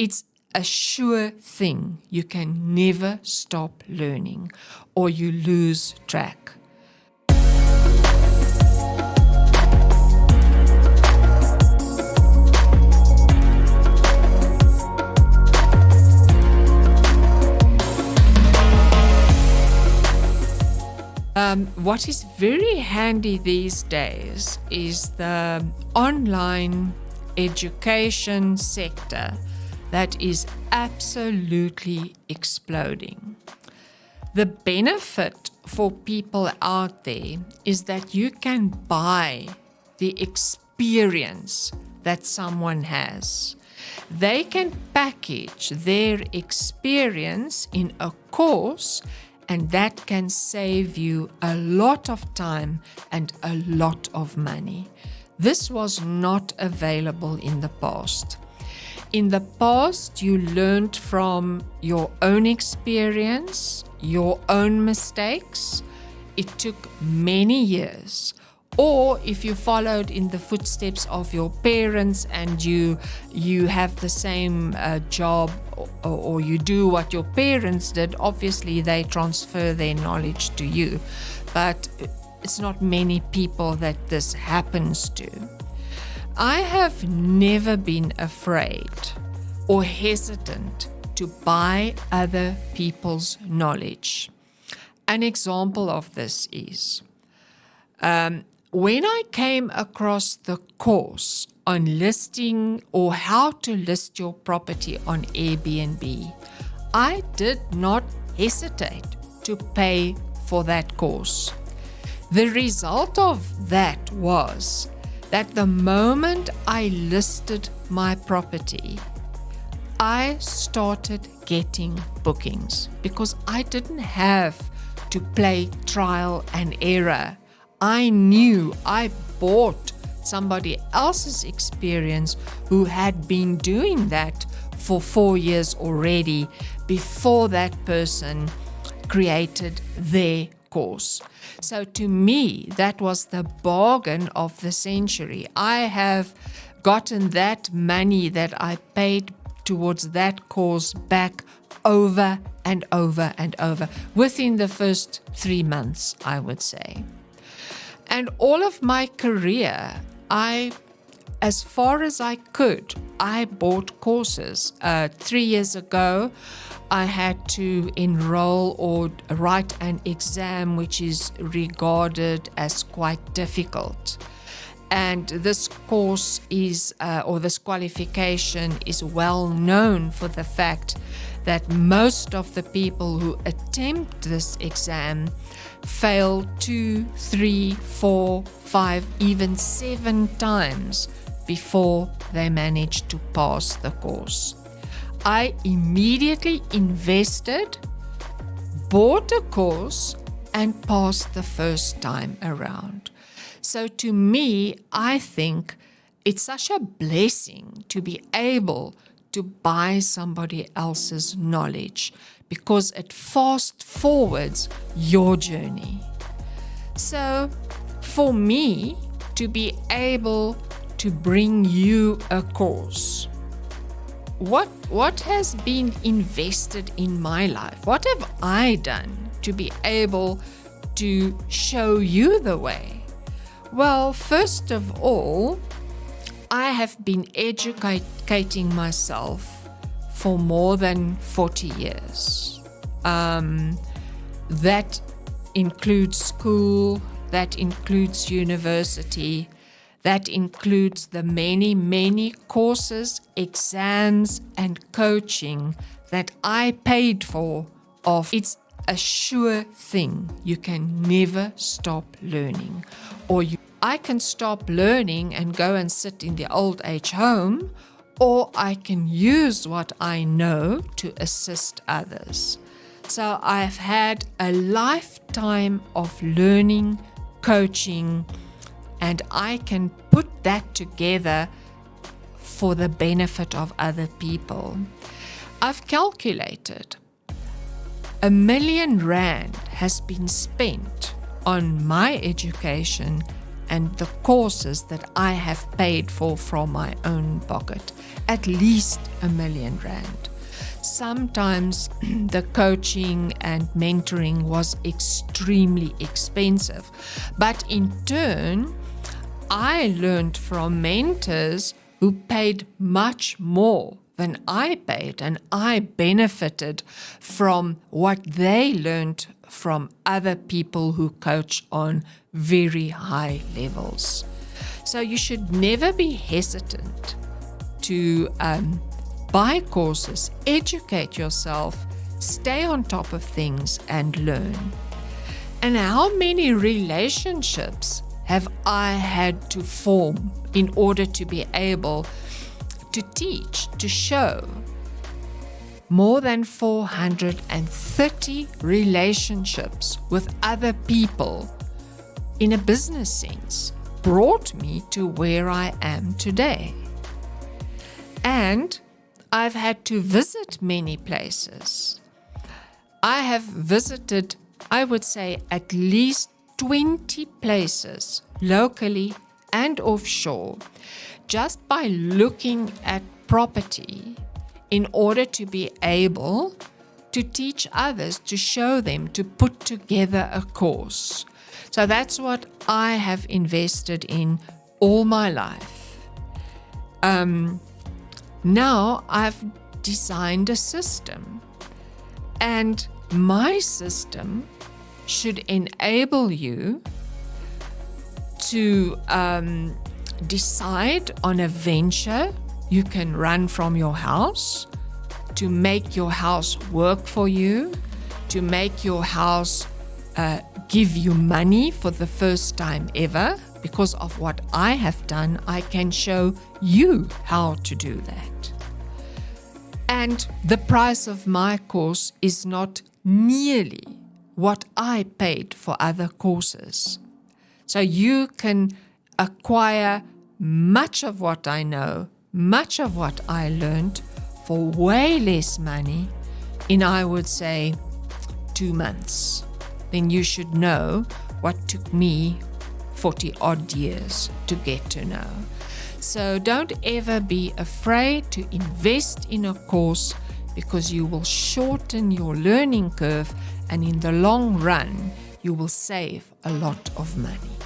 It's a sure thing. You can never stop learning or you lose track. What is very handy these days is the online education sector that is absolutely exploding. The benefit for people out there is that you can buy the experience that someone has. They can package their experience in a course, and that can save you a lot of time and a lot of money. This was not available in the past. In the past, you learned from your own experience, your own mistakes. It took many years. Or if you followed in the footsteps of your parents and you have the same job or you do what your parents did, obviously they transfer their knowledge to you. But it's not many people that this happens to. I have never been afraid or hesitant to buy other people's knowledge. An example of this is when I came across the course on listing or how to list your property on Airbnb, I did not hesitate to pay for that course. The result of that was that the moment I listed my property, I started getting bookings because I didn't have to play trial and error. I knew I bought somebody else's experience who had been doing that for 4 years already before that person created their course. So to me, that was the bargain of the century. I have gotten that money that I paid towards that course back over and over and over within the first 3 months, I would say. And all of my career, as far as I could, I bought courses. 3 years ago, I had to enroll or write an exam which is regarded as quite difficult. And this course is, or this qualification is well known for the fact that most of the people who attempt this exam fail 2, 3, 4, 5, even 7 times before they manage to pass the course. I immediately invested, bought a course, and passed the first time around. So to me, I think it's such a blessing to be able to buy somebody else's knowledge because it fast forwards your journey. So for me to be able to bring you a course, what has been invested in my life? What have I done to be able to show you the way? Well, first of all, I have been educating myself for more than 40 years. That includes school, that includes university, that includes the many, many courses, exams, and coaching that I paid for. It's a sure thing. You can never stop learning. I can stop learning and go and sit in the old age home, or I can use what I know to assist others. So I've had a lifetime of learning, coaching, and I can put that together for the benefit of other people. I've calculated R1 million has been spent on my education and the courses that I have paid for from my own pocket, at least R1 million. Sometimes the coaching and mentoring was extremely expensive, but in turn, I learned from mentors who paid much more than I paid, and I benefited from what they learned from other people who coach on very high levels. So you should never be hesitant to buy courses, educate yourself, stay on top of things, and learn. And how many relationships have I had to form in order to be able to teach, to show? More than 430 relationships with other people in a business sense brought me to where I am today. And I've had to visit many places. I have visited, I would say, at least 20 places, locally and offshore, just by looking at property in order to be able to teach others, to show them, to put together a course. So that's what I have invested in all my life. Now I've designed a system, and my system should enable you to decide on a venture you can run from your house, to make your house work for you, to make your house give you money for the first time ever. Because of what I have done, I can show you how to do that. And the price of my course is not nearly what I paid for other courses. So you can acquire much of what I know, much of what I learned for way less money in, I would say, 2 months. Then you should know what took me 40 odd years to get to know. So don't ever be afraid to invest in a course, because you will shorten your learning curve, and in the long run, you will save a lot of money.